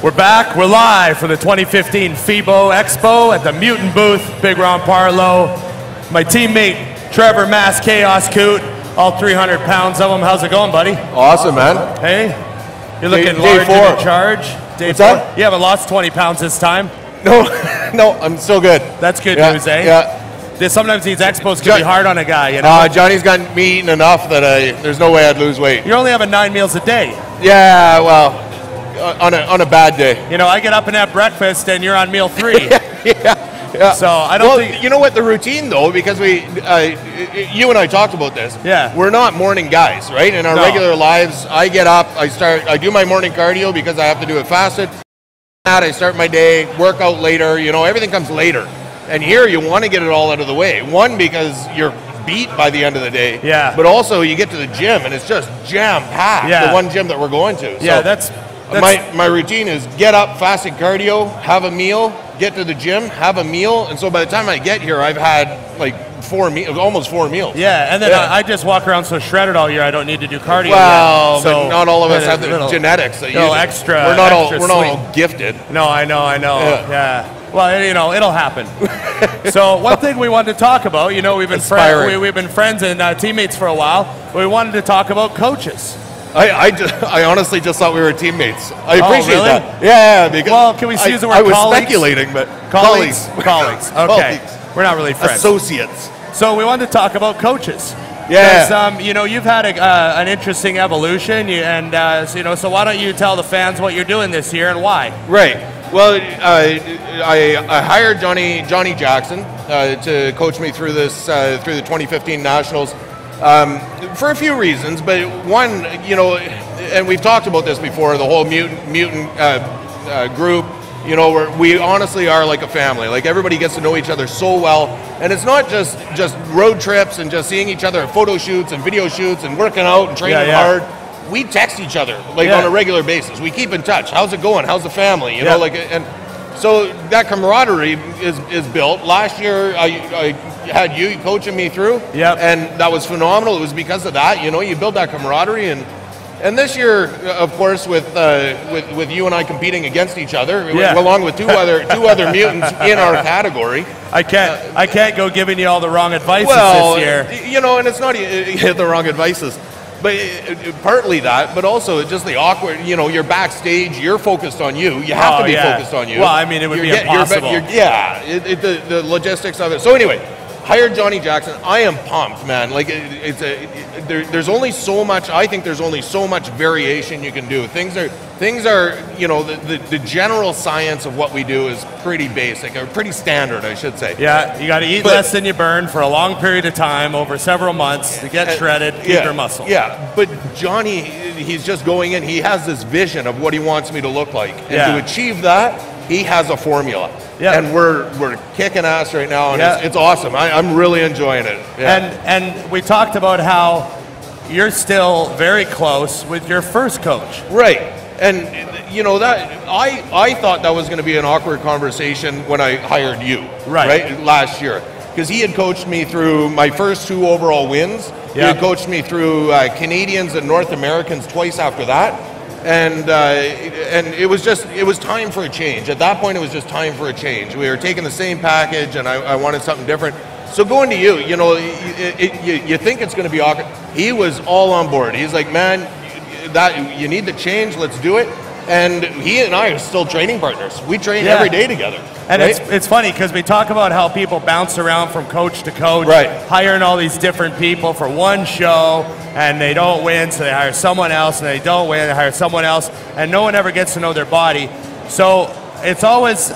We're back. We're live for the 2015 FIBO Expo at the Mutant booth. Big Ron Parlow. My teammate, Trevor Mass Chaos Koot. All 300 pounds of him. How's it going, buddy? Awesome, man. Hey, you're looking day large 4. and in charge. What's that? You haven't lost 20 pounds this time? No, no, I'm still good. That's good news, eh? Yeah. Sometimes these expos can be hard on a guy, you know? Johnny's gotten me eating enough that there's no way I'd lose weight. You're only having 9 meals a day. Yeah, well, on a bad day. You know, I get up and have breakfast, and you're on meal 3. yeah. So I don't think. You know what? The routine, though, because you and I talked about this. Yeah. We're not morning guys, right? In our regular lives, I get up, I do my morning cardio because I have to do it fasted. I start my day, work out later. You know, everything comes later. And here, you want to get it all out of the way. One, because you're beat by the end of the day. Yeah. But also, you get to the gym, and it's just jam-packed. Yeah. The one gym that we're going to. Yeah, so that's my routine is get up, fasted cardio, have a meal, get to the gym, have a meal, and so by the time I get here, I've had like almost 4 meals. Yeah, and then I just walk around so shredded all year, I don't need to do cardio. Well, yet, so but not all of us have the genetics that you. Extra. We're not all gifted. No, I know. Yeah. Well, you know, it'll happen. So one thing we wanted to talk about, you know, we've been friends and teammates for a while. We wanted to talk about coaches. I honestly just thought we were teammates. I appreciate really? that. Yeah, because well, can we use the word colleagues? I was speculating, but colleagues. Okay, colleagues. We're not really friends. Associates. So we wanted to talk about coaches. Yeah. Because, you know, you've had an interesting evolution, so why don't you tell the fans what you're doing this year and why? Right. Well, I hired Johnny Jackson to coach me through this through the 2015 Nationals for a few reasons, but one, you know, and we've talked about this before, the whole mutant group. You know, we honestly are like a family. Like, everybody gets to know each other so well, and it's not just road trips and just seeing each other at photo shoots and video shoots and working out and training hard. We text each other on a regular basis. We keep in touch. How's it going? How's the family? You know, and so that camaraderie is built. Last year, I had you coaching me through, and that was phenomenal. It was because of that. You know, you build that camaraderie, and this year, of course, with you and I competing against each other, along with two other mutants in our category. I can't go giving you all the wrong advice this year. You know, and it's not the wrong advices. But partly that, but also just the awkward, you know, you're backstage, you're focused on you. You have to be focused on you. Well, I mean, it would be impossible. The logistics of it. So anyway, hired Johnny Jackson. I am pumped, man. Like, there's only so much, I think there's only so much variation you can do. Things are, you know, the general science of what we do is pretty basic, or pretty standard, I should say. Yeah, you got to eat less than you burn for a long period of time over several months to get shredded, keep your muscle. Yeah, but Johnny, he's just going in, he has this vision of what he wants me to look like. And to achieve that, he has a formula. Yeah. And we're kicking ass right now, and it's awesome. I'm really enjoying it. Yeah. And we talked about how you're still very close with your first coach. Right. And, you know, that I thought that was going to be an awkward conversation when I hired you, right last year. Because he had coached me through my first 2 overall wins. He had coached me through Canadians and North Americans twice after that. And it was time for a change. At that point, it was just time for a change. We were taking the same package, and I wanted something different. So going to you, you know, you think it's going to be awkward. He was all on board. He's like, man, that you need the change. Let's do it. And he and I are still training partners. We train every day together. And it's funny because we talk about how people bounce around from coach to coach, hiring all these different people for one show, and they don't win, so they hire someone else, and they don't win, they hire someone else, and no one ever gets to know their body. So it's always,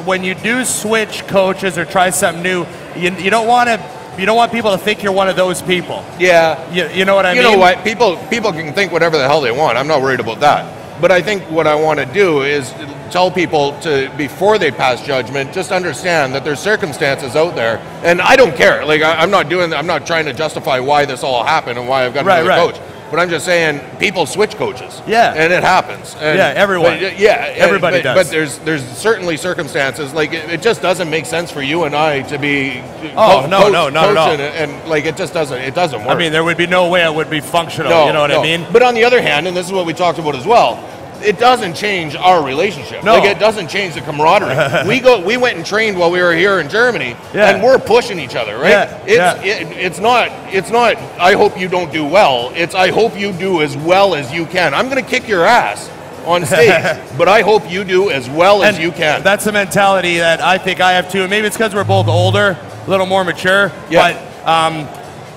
when you do switch coaches or try something new, you don't want people to think you're one of those people. Yeah. You know what I mean? You know what? People can think whatever the hell they want. I'm not worried about that. But I think what I want to do is tell people to, before they pass judgment, just understand that there's circumstances out there, and I don't care. Like, I'm not trying to justify why this all happened and why I've got another coach. But I'm just saying, people switch coaches. Yeah. And it happens. And, everyone. Everybody does. But there's certainly circumstances, like, it just doesn't make sense for you and I to be not at all. And like, it doesn't work. I mean, there would be no way it would be functional, you know what I mean? But on the other hand, and this is what we talked about as well, it doesn't change our relationship. No. Like, it doesn't change the camaraderie. We went and trained while we were here in Germany, and we're pushing each other, right? It's not, I hope you don't do well. It's, I hope you do as well as you can. I'm going to kick your ass on stage, but I hope you do as well as you can. That's the mentality that I think I have too. And maybe it's because we're both older, a little more mature, but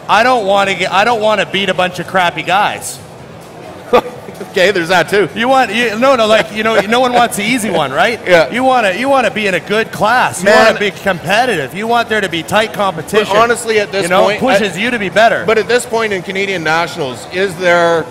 I don't want to beat a bunch of crappy guys. Okay, there's that too. No one wants the easy one, right? Yeah. You want to be in a good class. You want to be competitive. You want there to be tight competition. But honestly, at this point, pushes you to be better. But at this point in Canadian Nationals, is there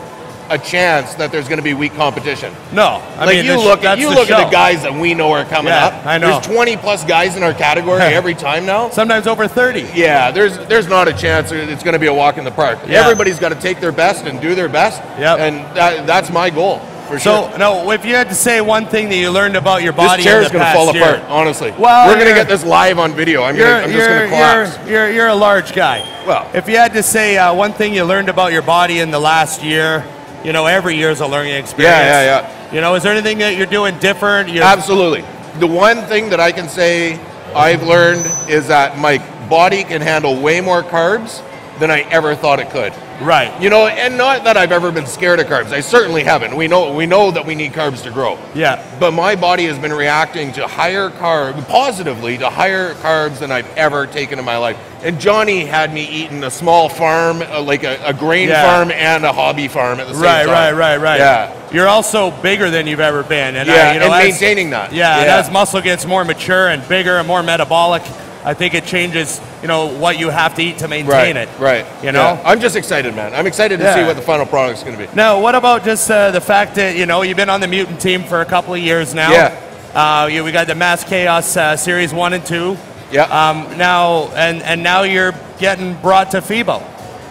a chance that there's going to be weak competition? No. I mean, you look at the guys that we know are coming up. I know. There's 20 plus guys in our category every time now. Sometimes over 30. Yeah, there's not a chance it's going to be a walk in the park. Yeah. Everybody's got to take their best and do their best. Yep. And that's my goal. For sure. So, no, if you had to say one thing that you learned about your body, this chair is going to fall apart. Honestly, well, we're going to get this live on video. I'm just going to collapse. You're a large guy. Well, if you had to say one thing you learned about your body in the last year, every year is a learning experience. Yeah. Is there anything that you're doing different? Absolutely. The one thing that I can say I've learned is that my body can handle way more carbs than I ever thought it could. Right. And not that I've ever been scared of carbs. I certainly haven't. We know that we need carbs to grow. Yeah. But my body has been reacting to positively to higher carbs than I've ever taken in my life. And Johnny had me eating a small farm, like a grain farm and a hobby farm at the same time. Right. Yeah. You're also bigger than you've ever been. And maintaining that. Yeah, and as muscle gets more mature and bigger and more metabolic, I think it changes, what you have to eat to maintain it. Right. I'm just excited, man. I'm excited to see what the final product is going to be. Now, what about just the fact that, you've been on the Mutant team for a couple of years now. Yeah. We got the Mass Chaos Series 1 and 2. Yeah. Now you're getting brought to FIBO.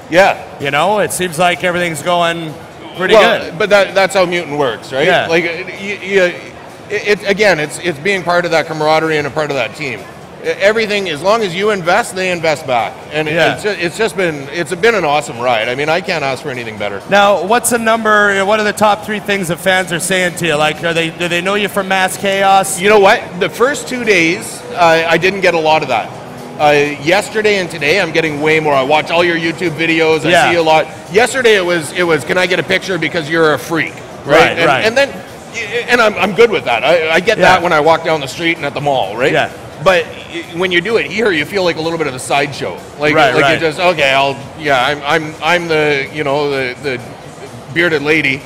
Yeah. It seems like everything's going pretty good. But that's how Mutant works, right? Yeah. Like, it's being part of that camaraderie and a part of that team. Everything, as long as you invest, they invest back, and it's been an awesome ride. I mean, I can't ask for anything better. Now, what's the number? What are the top 3 things that fans are saying to you? Like, do they know you from Mass Chaos? You know what? The first 2 days, I didn't get a lot of that. Yesterday and today, I'm getting way more. I watch all your YouTube videos. I see a lot. Yesterday, it was. Can I get a picture because you're a freak, right? And I'm good with that. I get that when I walk down the street and at the mall, right? Yeah. But when you do it here, you feel like a little bit of a sideshow. Like you just I'm the bearded lady.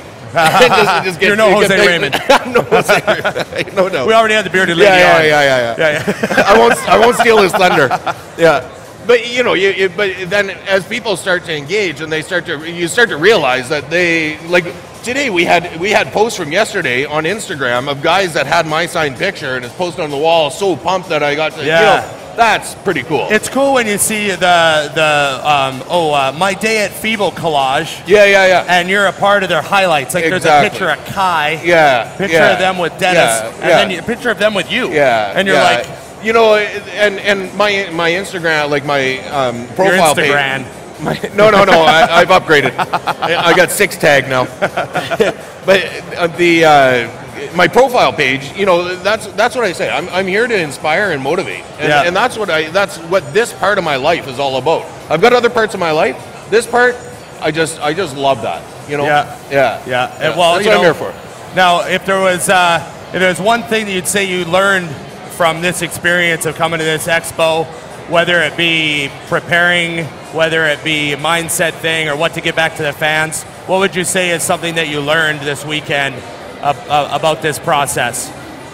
You're no Jose Raymond. No Jose Raymond. No. We already had the bearded lady. Yeah. I won't steal his thunder. Yeah. But but then as people start to engage and you start to realize that they like. Today we had posts from yesterday on Instagram of guys that had my signed picture and it's posted on the wall. So pumped that I got to. That's pretty cool. It's cool when you see the my day at FIBO collage. Yeah. And you're a part of their highlights. Like there's a picture of Kai. Yeah. Picture of them with Dennis. And then a picture of them with you. Yeah. And you're like. And my Instagram, like my profile your Instagram. page. No. I've upgraded. I got 6 tag now. But my profile page, that's what I say. I'm here to inspire and motivate, and that's what this part of my life is all about. I've got other parts of my life. This part, I just love that. Yeah. Well, that's what I'm here for. Now, if there's one thing that you'd say you learned from this experience of coming to this expo, whether it be preparing, whether it be a mindset thing, or what to get back to the fans, what would you say is something that you learned this weekend about this process?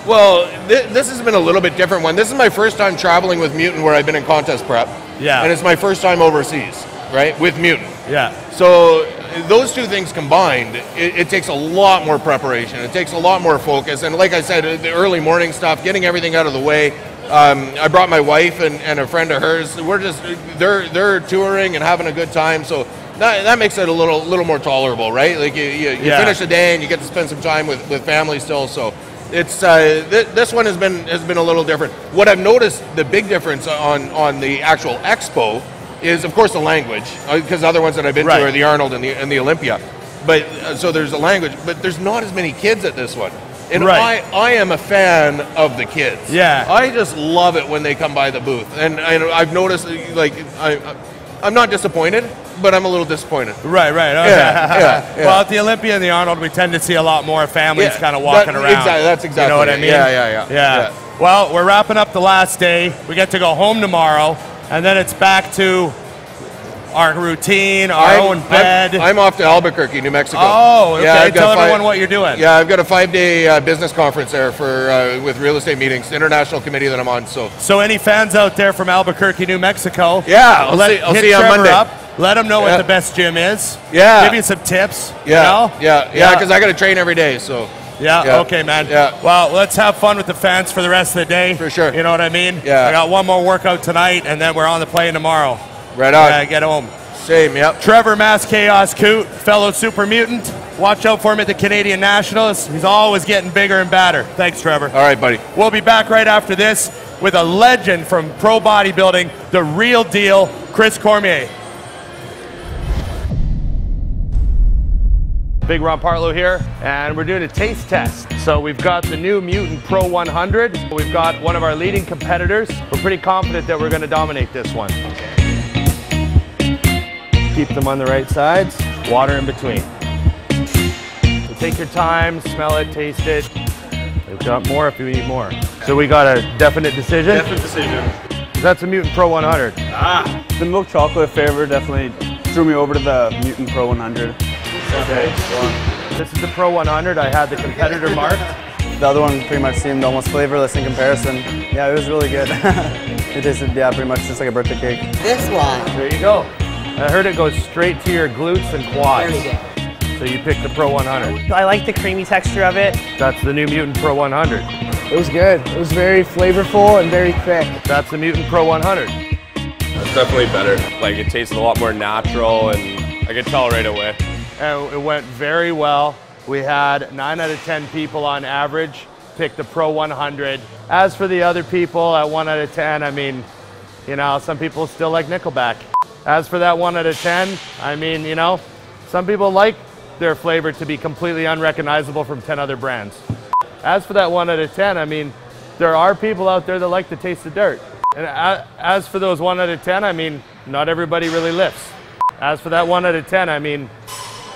Well, this has been a little bit different one. This is my first time traveling with Mutant where I've been in contest prep. Yeah. And it's my first time overseas, right, with Mutant. Yeah. So those two things combined, it takes a lot more preparation. It takes a lot more focus. And like I said, the early morning stuff, getting everything out of the way. I brought my wife and a friend of hers. They're touring and having a good time. So that makes it a little more tolerable, right? Like you finish the day and you get to spend some time with family still. So it's this one has been a little different. What I've noticed, the big difference on the actual expo is, of course, the language, because other ones that I've been to are the Arnold and the Olympia. but so there's a language, but there's not as many kids at this one. And right. I am a fan of the kids. Yeah. I just love it when they come by the booth. And I've noticed, like, I'm not disappointed, but I'm a little disappointed. Right, right. Okay. Yeah. Well, at the Olympia and the Arnold, we tend to see a lot more families kind of walking around. Exactly. That's exactly. You know what I mean? Yeah. Well, we're wrapping up the last day. We get to go home tomorrow, and then it's back to our routine, our own bed. I'm off to Albuquerque, New Mexico. Oh, okay. Yeah, Tell everyone what you're doing. Yeah, I've got a 5-day business conference there for with real estate meetings, international committee that I'm on. So any fans out there from Albuquerque, New Mexico? Yeah, I'll see you on Monday. Up, let them know what the best gym is. Yeah. Give you some tips. Yeah. You know? Yeah, because I got to train every day. So. Yeah, okay, man. Yeah. Well, let's have fun with the fans for the rest of the day. For sure. You know what I mean? Yeah. I got one more workout tonight, and then we're on the plane tomorrow. Right on. Get home. Same, yep. Trevor Mass Chaos Koot, fellow super mutant. Watch out for him at the Canadian Nationals. He's always getting bigger and badder. Thanks, Trevor. All right, buddy. We'll be back right after this with a legend from pro bodybuilding, the real deal, Chris Cormier. Big Ron Partlow here, and we're doing a taste test. So we've got the new Mutant Pro 100. We've got one of our leading competitors. We're pretty confident that we're going to dominate this one. Keep them on the right sides, water in between. So take your time, smell it, taste it. We've got more if you need more. So we got a definite decision? Definite decision. That's a Mutant Pro 100. The milk chocolate flavor definitely drew me over to the Mutant Pro 100. Okay. This is the Pro 100. I had the competitor marked. The other one pretty much seemed almost flavorless in comparison. Yeah, it was really good. It tasted, pretty much just like a birthday cake. This one. There you go. I heard it goes straight to your glutes and quads. There you go. So you picked the Pro 100. I like the creamy texture of it. That's the new Mutant Pro 100. It was good. It was very flavorful and very thick. That's the Mutant Pro 100. It's definitely better. Like, it tasted a lot more natural, and I could tell right away. And it went very well. We had 9 out of 10 people on average pick the Pro 100. As for the other people at 1 out of 10, I mean, you know, some people still like Nickelback. As for that 1 out of 10, I mean, you know, some people like their flavor to be completely unrecognizable from 10 other brands. As for that 1 out of 10, I mean, there are people out there that like the taste of dirt. And as for those 1 out of 10, I mean, not everybody really lifts. As for that 1 out of 10, I mean,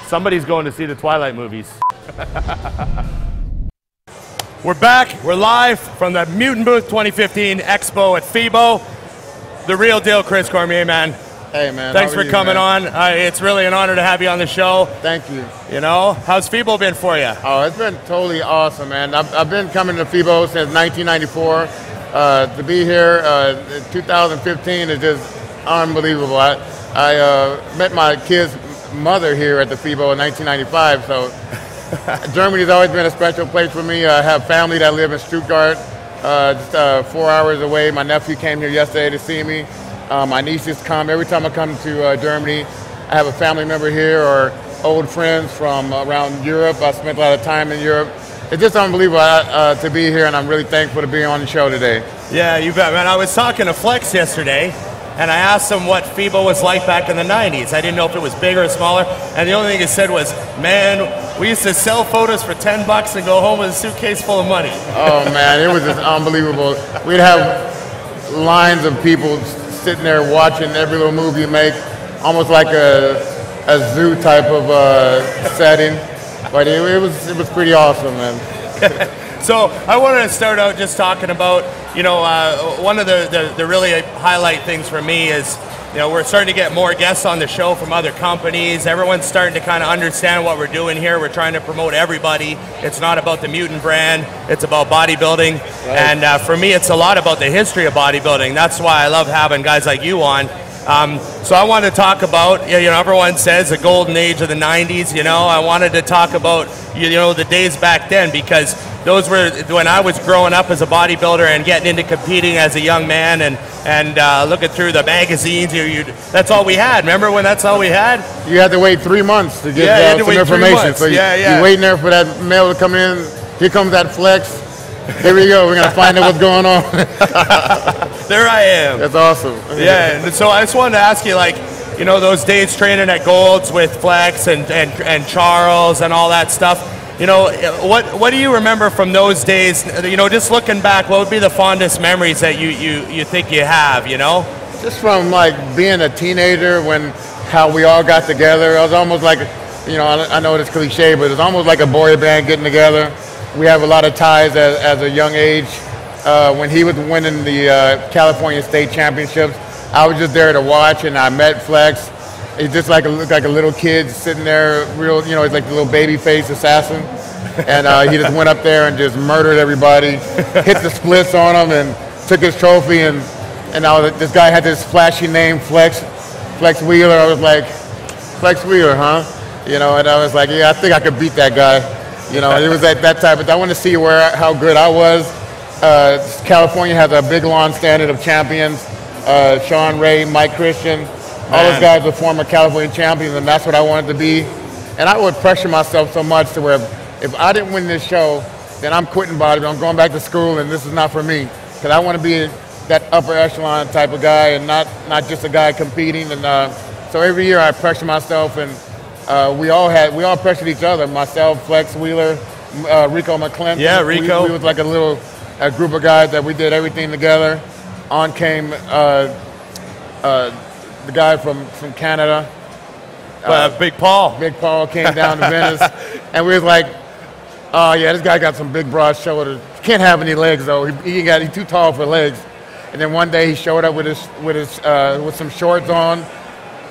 somebody's going to see the Twilight movies. We're back. We're live from the Mutant Booth 2015 Expo at FIBO. The real deal, Chris Cormier, man. Hey, man. Thanks for coming on. It's really an honor to have you on the show. Thank you. You know, how's FIBO been for you? Oh, it's been totally awesome, man. I've been coming to FIBO since 1994. To be here in 2015 is just unbelievable. I met my kid's mother here at the FIBO in 1995, so Germany's always been a special place for me. I have family that live in Stuttgart, just 4 hours away. My nephew came here yesterday to see me. My nieces come. Every time I come to Germany, I have a family member here or old friends from around Europe. I spent a lot of time in Europe. It's just unbelievable to be here, and I'm really thankful to be on the show today. Yeah, you bet, man. I was talking to Flex yesterday, and I asked him what FIBO was like back in the 90s. I didn't know if it was bigger or smaller, and the only thing he said was, man, we used to sell photos for $10 and go home with a suitcase full of money. Oh, man, it was just unbelievable. We'd have lines of people sitting there watching every little move you make, almost like a zoo type of setting. But it was pretty awesome, man. So I wanted to start out just talking about, you know, one of the really highlight things for me is, you know, we're starting to get more guests on the show from other companies. Everyone's starting to kind of understand what we're doing here. We're trying to promote everybody. It's not about the Mutant brand. It's about bodybuilding. Right. And for me, it's a lot about the history of bodybuilding. That's why I love having guys like you on. So I wanted to talk about, you know, everyone says the golden age of the 90s, you know. I wanted to talk about, you know, the days back then, because those were when I was growing up as a bodybuilder and getting into competing as a young man and looking through the magazines. That's all we had. Remember when that's all we had? You had to wait 3 months to get some information. So you're waiting there for that mail to come in. Here comes that Flex. Here we go. We're going to find out what's going on. There I am. That's awesome. Yeah, and so I just wanted to ask you, like, you know, those days training at Gold's with Flex and Charles and all that stuff. You know, what do you remember from those days? You know, just looking back, what would be the fondest memories that you think you have, you know? Just from like being a teenager when how we all got together. It was almost like, you know, I know it's cliche, but it's almost like a boy band getting together. We have a lot of ties as a young age. When he was winning the California State Championships, I was just there to watch, and I met Flex. He's just looked like a little kid sitting there, real, you know, he's like the little baby face assassin. And he just went up there and just murdered everybody, hit the splits on him, and took his trophy. And this guy had this flashy name, Flex Wheeler. I was like, Flex Wheeler, huh? You know, and I was like, yeah, I think I could beat that guy. You know, it was that type. But I want to see how good I was. California has a big long standard of champions. Sean Ray, Mike Christian. All those guys were former California champions, and that's what I wanted to be. And I would pressure myself so much to where if I didn't win this show, then I'm quitting bodybuilding. I'm going back to school, and this is not for me. Because I want to be that upper echelon type of guy, and not just a guy competing. And so every year I pressure myself, and we all pressured each other. Myself, Flex Wheeler, Rico McClinton. Yeah, Rico. We was like a group of guys that we did everything together. On came the guy from Canada. Big Paul. Big Paul came down to Venice, and we was like, oh yeah, this guy got some big broad shoulders. Can't have any legs though. He's too tall for legs. And then one day he showed up with some shorts on,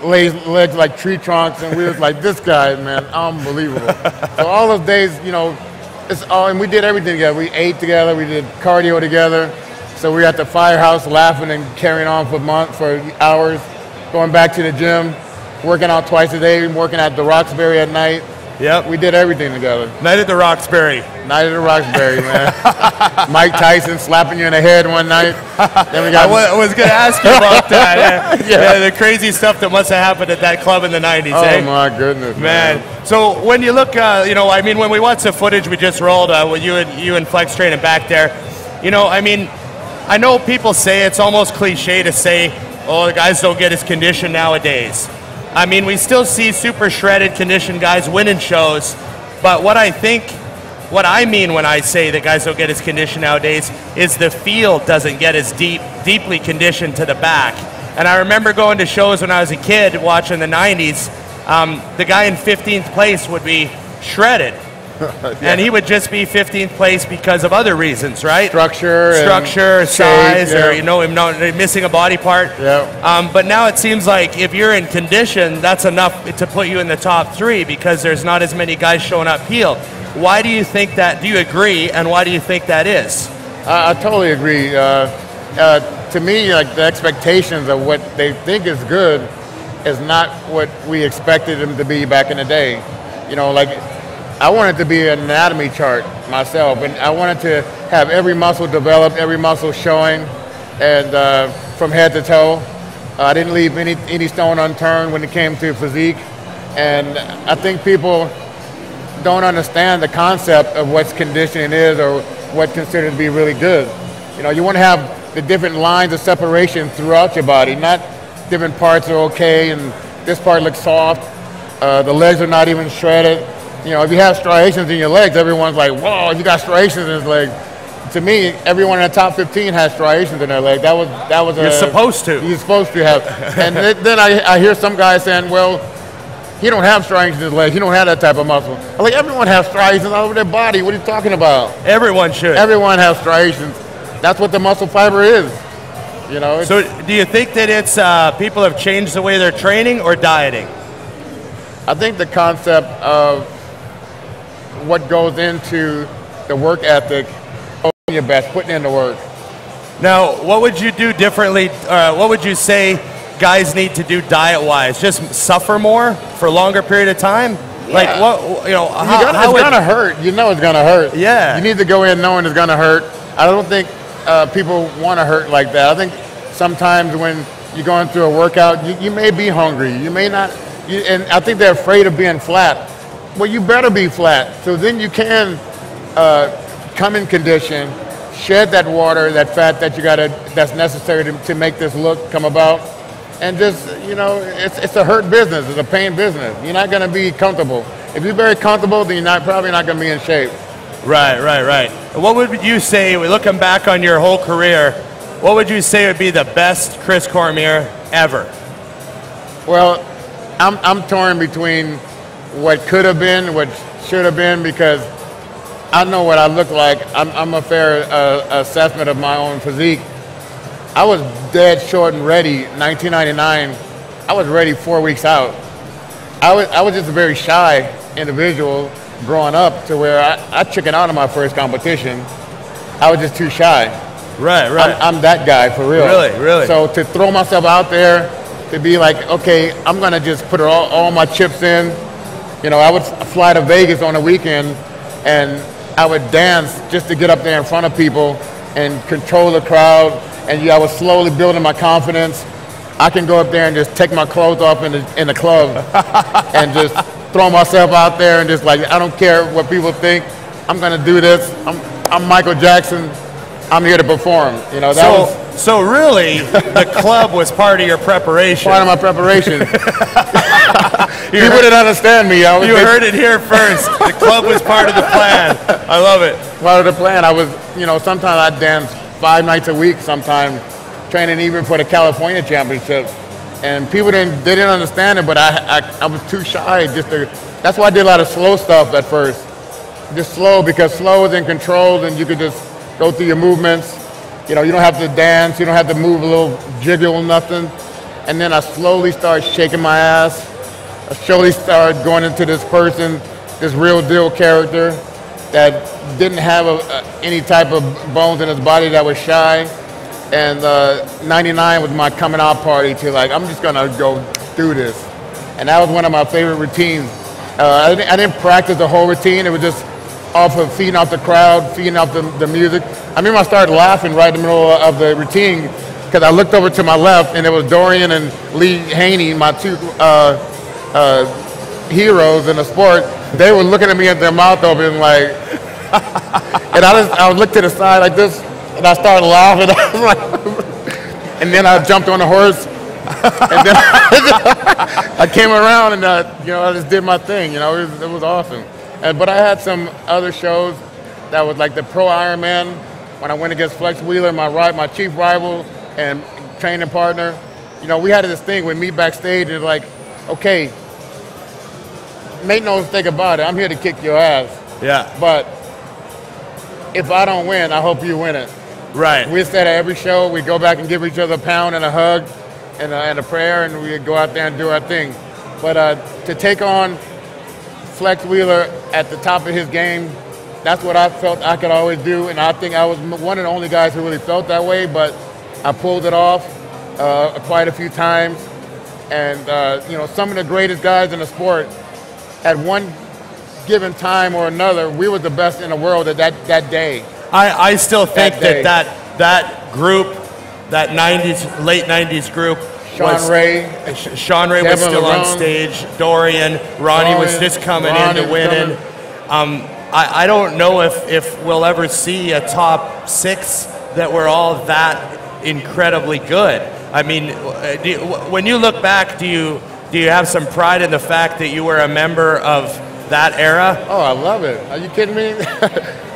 legs like tree trunks, and we was like, this guy, man, unbelievable. So all those days, you know, and we did everything together. We ate together, we did cardio together. So we were at the firehouse laughing and carrying on for hours, going back to the gym, working out twice a day, working at the Roxbury at night. Yep. We did everything together. Night at the Roxbury. Night at the Roxbury, man. Mike Tyson slapping you in the head one night. Then we got I was going to ask you about that. Yeah, the crazy stuff that must have happened at that club in the 90s. Oh, my goodness, man. So when you look, you know, I mean, when we watch the footage we just rolled with you and Flex training back there, you know, I mean, I know people say it's almost cliche to say, oh, the guys don't get his condition nowadays. I mean, we still see super shredded, conditioned guys winning shows, but what I mean when I say that guys don't get as conditioned nowadays is the field doesn't get as deeply conditioned to the back. And I remember going to shows when I was a kid watching the 90s, the guy in 15th place would be shredded. Yeah. And he would just be 15th place because of other reasons, right? Structure, size, shape, yeah. Or you know, him not missing a body part. Yeah. But now it seems like if you're in condition, that's enough to put you in the top 3 because there's not as many guys showing up healed. Why do you think that? Do you agree? And why do you think that is? I totally agree. To me, like the expectations of what they think is good is not what we expected them to be back in the day. You know, like. I wanted to be an anatomy chart myself, and I wanted to have every muscle developed, every muscle showing, and from head to toe. I didn't leave any stone unturned when it came to physique, and I think people don't understand the concept of what conditioning is or what's considered to be really good. You know, you want to have the different lines of separation throughout your body, not different parts are okay and this part looks soft, the legs are not even shredded. You know, if you have striations in your legs, everyone's like, whoa, if you got striations in his legs. To me, everyone in the top 15 has striations in their leg. That was You're supposed to. You're supposed to have. And then I hear some guys saying, well, he don't have striations in his legs. He don't have that type of muscle. I'm like, everyone has striations all over their body. What are you talking about? Everyone should. Everyone has striations. That's what the muscle fiber is. You know. So do you think that it's people have changed the way they're training or dieting? I think the concept of what goes into the work ethic, doing your best, putting in the work. Now, what would you do differently? What would you say guys need to do diet-wise? Just suffer more for a longer period of time? Yeah. Like what? You know, it's gonna hurt. You know, it's gonna hurt. Yeah. You need to go in knowing it's gonna hurt. I don't think people want to hurt like that. I think sometimes when you're going through a workout, you may be hungry. You may not. And I think they're afraid of being flat. Well, you better be flat, so then you can come in condition, shed that water, that fat that that's necessary to make this look come about, and just, you know, it's a hurt business. It's a pain business. You're not going to be comfortable. If you're very comfortable, then you're probably not going to be in shape. Right, right, right. What would you say, looking back on your whole career, what would you say would be the best Chris Cormier ever? Well, I'm torn between what could have been, what should have been, because I know what I look like. I'm a fair assessment of my own physique. I was dead short and ready. 1999, I was ready 4 weeks out. I was just a very shy individual growing up, to where I chickened out of my first competition. I was just too shy. Right, right. I'm that guy for real. Really, really. So to throw myself out there, to be like, okay, I'm gonna just put all my chips in. You know, I would fly to Vegas on a weekend, and I would dance just to get up there in front of people and control the crowd. And I was slowly building my confidence. I can go up there and just take my clothes off in the club and just throw myself out there and just like, I don't care what people think. I'm gonna do this. I'm Michael Jackson. I'm here to perform. You know, so really, the club was part of your preparation. Part of my preparation. People didn't understand me. You heard it here first. The club was part of the plan. I love it. Part of the plan. I was, you know, sometimes I'd dance 5 nights a week, sometimes training even for the California Championships. And people didn't understand it, but I was too shy just to, that's why I did a lot of slow stuff at first. Just slow, because slow is in control, and you could just go through your movements. You know, you don't have to dance, you don't have to move a little jiggle, nothing. And then I slowly started shaking my ass. I slowly started going into this person, this Real Deal character that didn't have any type of bones in his body, that was shy. And 99 was my coming out party to like, I'm just gonna go do this. And that was one of my favorite routines. I didn't practice the whole routine. It was just off of feeding off the crowd, feeding off the music. I remember I started laughing right in the middle of the routine, because I looked over to my left, and it was Dorian and Lee Haney, my two heroes in the sport. They were looking at me with their mouth open like, and I would look to the side like this, and I started laughing. And then I jumped on the horse, and then I came around, and you know, I just did my thing. You know, it was awesome. But I had some other shows that was like the Pro Ironman, when I went against Flex Wheeler, my chief rival and training partner. You know, we had this thing with me backstage, and it's like, okay, make no mistake about it, I'm here to kick your ass. Yeah. But if I don't win, I hope you win it. Right. We said at every show, we go back and give each other a pound and a hug and a prayer, and we go out there and do our thing. But to take on Flex Wheeler at the top of his game, that's what I felt I could always do, and I think I was one of the only guys who really felt that way, but I pulled it off quite a few times. And you know, some of the greatest guys in the sport, at one given time or another, we were the best in the world at that day. I still think that group, that 90s, late 90s group, Sean Ray was still on stage. Dorian, Ronnie was just coming into winning. I don't know if we'll ever see a top 6 that were all that incredibly good. I mean, when you look back, do you have some pride in the fact that you were a member of that era? Oh, I love it. Are you kidding me?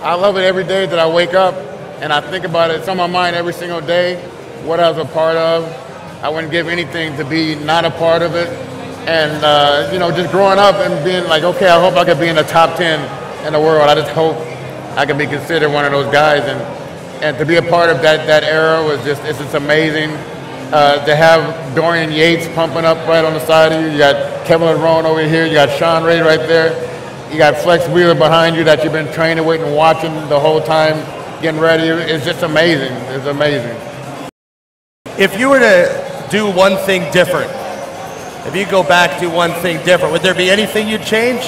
I love it every day that I wake up and I think about it. It's on my mind every single day, what I was a part of. I wouldn't give anything to be not a part of it. And, you know, just growing up and being like, okay, I hope I could be in the top 10 in the world. I just hope I could be considered one of those guys. And to be a part of that era was it's just amazing. To have Dorian Yates pumping up right on the side of you. You got Kevin Lerone over here. You got Sean Ray right there. You got Flex Wheeler behind you that you've been training with and watching the whole time, getting ready. It's just amazing. It's amazing. If you were to do one thing different, if you go back, do one thing different, would there be anything you'd change?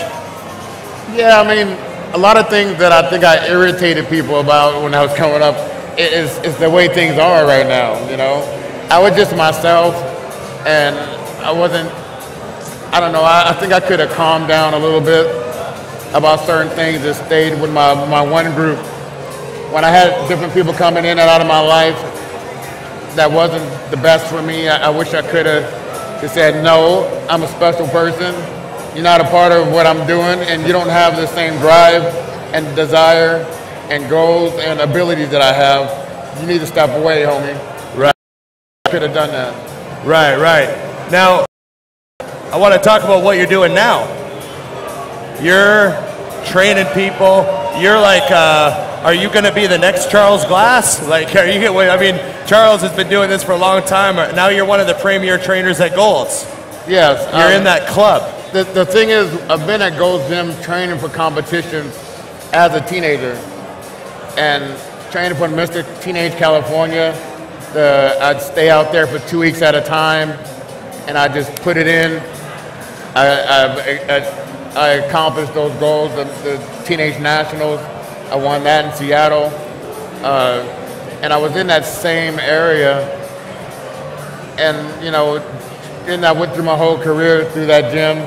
Yeah, I mean, a lot of things that I think I irritated people about when I was coming up is the way things are right now, you know? I was just myself, and I wasn't, I don't know, I think I could have calmed down a little bit about certain things and stayed with my one group. When I had different people coming in and out of my life, that wasn't the best for me. I wish I could have just said, no, I'm a special person. You're not a part of what I'm doing, and you don't have the same drive and desire and goals and abilities that I have. You need to step away, homie. Right. I could have done that. Right, right. Now, I want to talk about what you're doing now. You're training people. You're like, are you going to be the next Charles Glass? Like, are you? I mean, Charles has been doing this for a long time. Now you're one of the premier trainers at Gold's. Yes. You're in that club. The thing is, I've been at Gold's Gym training for competitions as a teenager, and training for Mr. Teenage California. I'd stay out there for 2 weeks at a time, and I just put it in. I accomplished those goals, the Teenage Nationals. I won that in Seattle. And I was in that same area. And, you know, then I went through my whole career through that gym.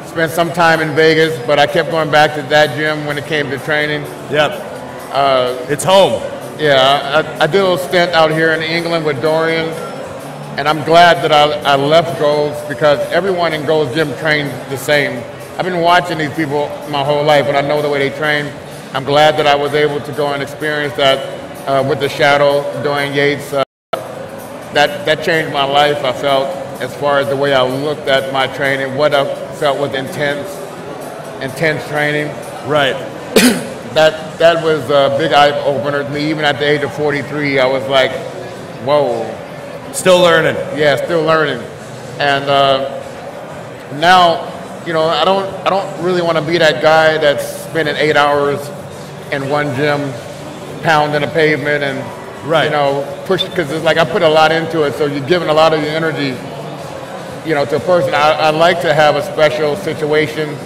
Spent some time in Vegas, but I kept going back to that gym when it came to training. Yep. It's home. Yeah, I did a little stint out here in England with Dorian. And I'm glad that I left Gold's, because everyone in Gold's Gym trains the same. I've been watching these people my whole life, and I know the way they train. I'm glad that I was able to go and experience that with the Shadow, Dorian Yates. That changed my life, I felt, as far as the way I looked at my training, what I felt was intense training. Right. That was a big eye-opener to me. Even at the age of 43, I was like, whoa. Still learning. Yeah, still learning. And now, you know, I don't really want to be that guy that's spending 8 hours in one gym, pounding the pavement and, you know, push, because it's like I put a lot into it, so you're giving a lot of your energy, you know, to a person. I like to have a special situation,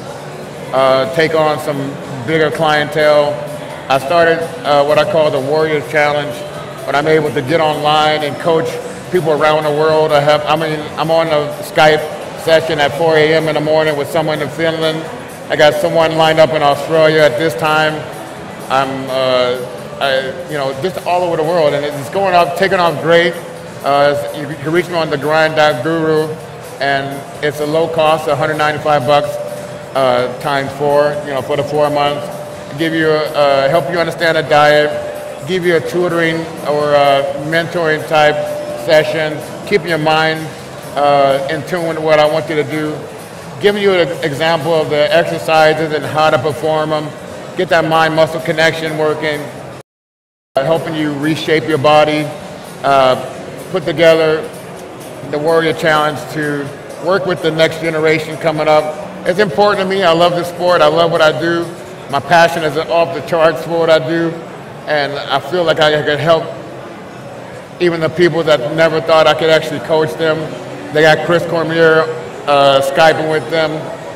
take on some bigger clientele. I started what I call the Warriors Challenge, when I'm able to get online and coach people around the world. I'm on a Skype session at 4 a.m. in the morning with someone in Finland. I got someone lined up in Australia at this time. You know, just all over the world, and it's going off, taking off great. You can reach me on the grind.guru, and it's a low cost, $195 times 4, you know, for the 4 months. Give you help you understand a diet, give you a tutoring or mentoring type sessions, keep your mind in tune with what I want you to do, giving you an example of the exercises and how to perform them, get that mind-muscle connection working, helping you reshape your body, put together the Warrior Challenge to work with the next generation coming up. It's important to me. I love this sport. I love what I do. My passion is off the charts for what I do, and I feel like I could help even the people that never thought I could actually coach them. They got Chris Cormier Skyping with them,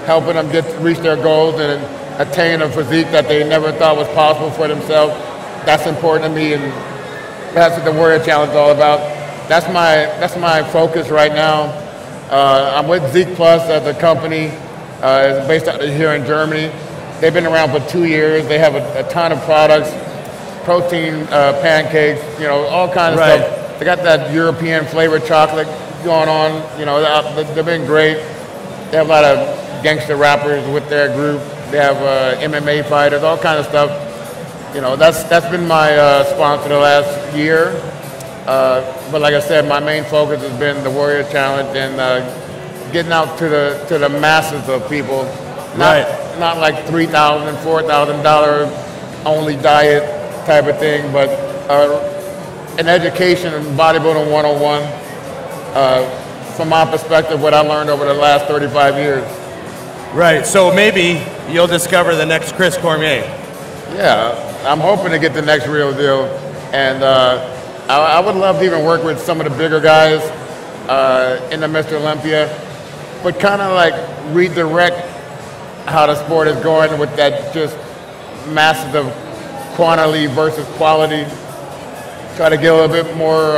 helping them reach their goals and attain a physique that they never thought was possible for themselves. That's important to me, and that's what the Warrior Challenge is all about. That's my focus right now. I'm with Zeke Plus as a company. It's based out here in Germany. They've been around for 2 years. They have a ton of products, protein pancakes, you know, all kinds of stuff. They got that European flavored chocolate going on. You know, they've been great. They have a lot of gangster rappers with their group. They have MMA fighters, all kinds of stuff. You know, that's been my sponsor the last year. But like I said, my main focus has been the Warrior Challenge and getting out to the masses of people. Not like $3,000, $4,000 only diet type of thing, but an education in bodybuilding 101. From my perspective, what I learned over the last 35 years. Right, so maybe you'll discover the next Chris Cormier. Yeah, I'm hoping to get the next Real Deal. And I would love to even work with some of the bigger guys in the Mr. Olympia, but kind of like redirect how the sport is going with that just massive quantity versus quality. Try to get a little bit more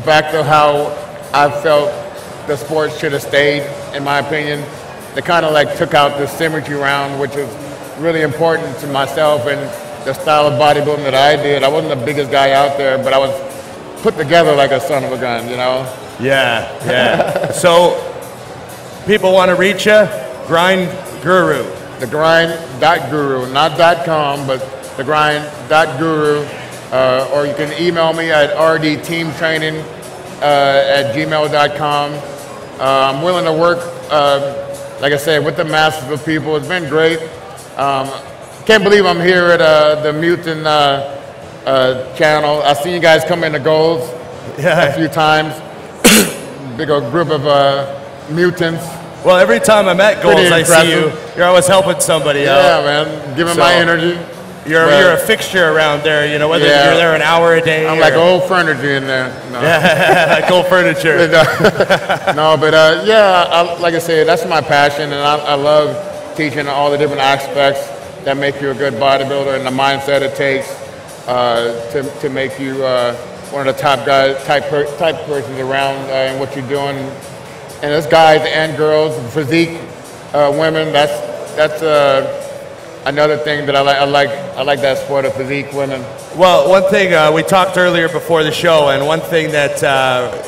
back to how I felt the sport should have stayed, in my opinion. They kind of like took out the symmetry round, which is really important to myself and the style of bodybuilding that I did. I wasn't the biggest guy out there, but I was put together like a son of a gun, you know? Yeah, yeah. So people want to reach you, Grind Guru. The grind.guru, not .com, but the grind.guru. Or you can email me at rdteamtraining@gmail.com. I'm willing to work, like I said, with the masses of people. It's been great. Can't believe I'm here at the MUTANT channel. I've seen you guys come into Goals a few times. Big old group of mutants. Well, every time I'm at Goals, I see you. You're always helping somebody out. Yeah, man. Giving my energy. You're a fixture around there, you know, whether you're there an hour a day. I'm like old furniture in there. No. Yeah, like old furniture. No, but like I said, that's my passion, and I love teaching all the different aspects that make you a good bodybuilder and the mindset it takes to make you one of the top guys, type persons around in what you're doing. And it's guys and girls, physique women. That's another thing that I like that sport of physique women. Well, one thing we talked earlier before the show, and one thing that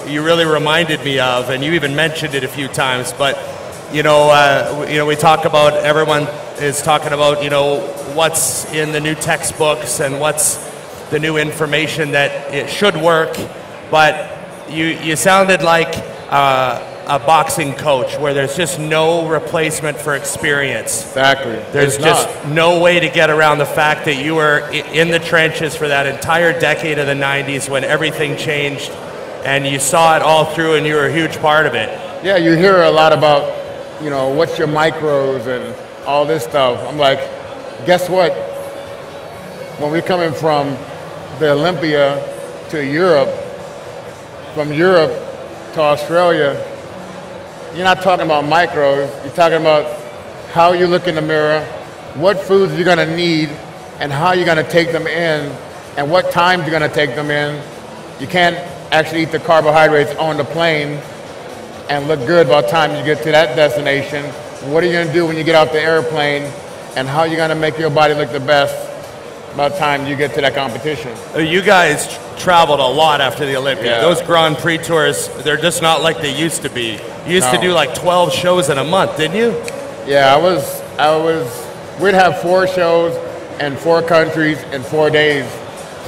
you really reminded me of, and you even mentioned it a few times, but we talk about, everyone is talking about, what's in the new textbooks and what's the new information that it should work, but you sounded like a boxing coach where there's just no replacement for experience. Exactly. There's just no way to get around the fact that you were in the trenches for that entire decade of the 90s when everything changed, and you saw it all through and you were a huge part of it. Yeah, you hear a lot about, what's your micros and all this stuff. I'm like, guess what? When we're coming from the Olympia to Europe, from Europe to Australia, you're not talking about micros, you're talking about how you look in the mirror, what foods you're gonna need, and how you're gonna take them in, and what times you're gonna take them in. You can't actually eat the carbohydrates on the plane and look good by the time you get to that destination. What are you gonna do when you get off the airplane, and how are you gonna make your body look the best by the time you get to that competition? You guys traveled a lot after the Olympia. Yeah. Those Grand Prix tours, they're just not like they used to be. You used to do like 12 shows in a month, didn't you? Yeah, we'd have 4 shows in 4 countries in 4 days.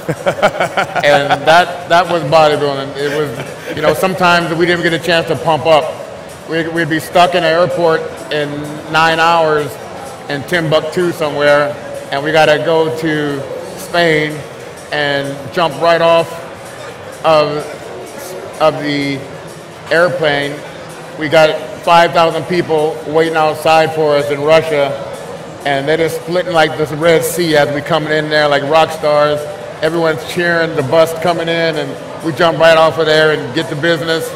And that was bodybuilding. It was, sometimes we didn't get a chance to pump up. We'd be stuck in an airport in 9 hours in Timbuktu somewhere, and we gotta go to Spain and jump right off of the airplane. We got 5,000 people waiting outside for us in Russia, and they're just splitting like this Red Sea as we coming in there like rock stars. Everyone's cheering, the bus coming in, and we jump right off of there and get to business.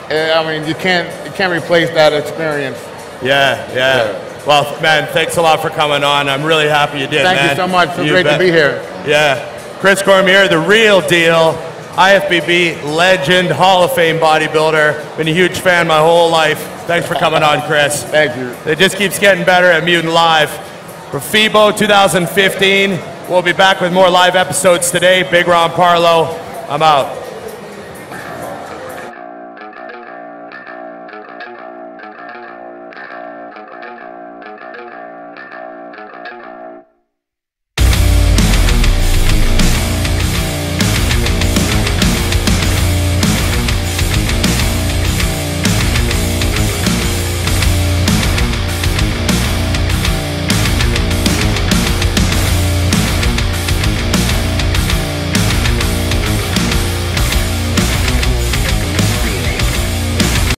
I mean, you can't replace that experience. Yeah. Well, man, thanks a lot for coming on. I'm really happy you did, Thank you so much. It's great to be here. Yeah. Chris Cormier, the Real Deal, IFBB legend, Hall of Fame bodybuilder. Been a huge fan my whole life. Thanks for coming on, Chris. Thank you. It just keeps getting better at Mutant Live. For FIBO 2015, we'll be back with more live episodes today. Big Ron Parlow, I'm out.